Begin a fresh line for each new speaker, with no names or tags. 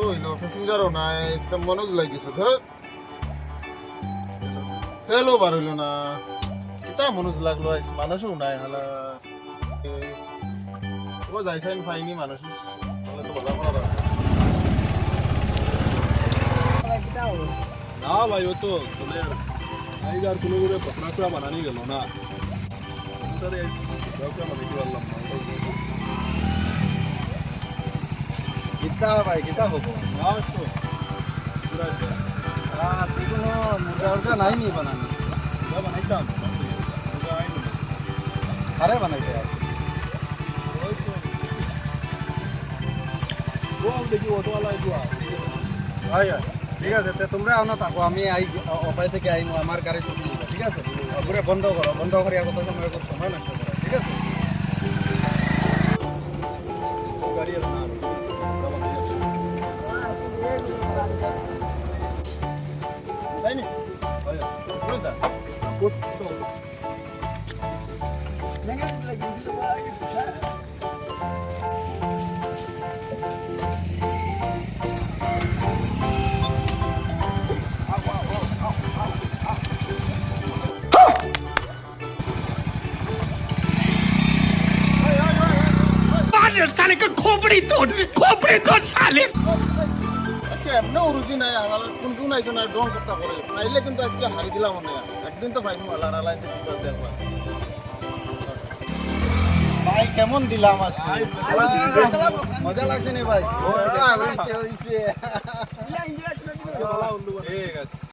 হইলো প্যাসেঞ্জারও নাই ইসলাম মনোজ লাগিছে ধর তেলও বার হইলো না এটা মনোজ লাগলো মানুষও নাই হালা ও যাইছেন ফাইনি মানুষ তাহলে তো ভালো করা
না ভাই ও তো চলে আর কোনো করে পকড়া করে বানানি গেল না
কিতা ভাই কিতা হবো কোনো মুদ্রা নাই নি বানানি
বানাইতাম
আরে বানাইতে
দেখি অটোওয়ালা
হয় ঠিক আছে তোমরা আনো থাকো আমি অপায় থেকে আইমো আমার গাড়ি চলে যাবো ঠিক আছে পুরো বন্ধ করো বন্ধ করে কত সময় নষ্ট করো ঠিক আছে
গাড়ি আর না
তাই নি কোনটা
साले का खोपड़ी तोड़ साले
আজকে এমনি উরুজি নাই আলাল কোন কোন আইছে না ডং করতে করে আইলে কিন্তু আজকে হারি দিলাম না একদিন তো ফাইন আলার আলাই তো দেখবা
ভাই কেমন দিলাম আজকে মজা লাগছে নি ভাই হইছে
ঠিক আছে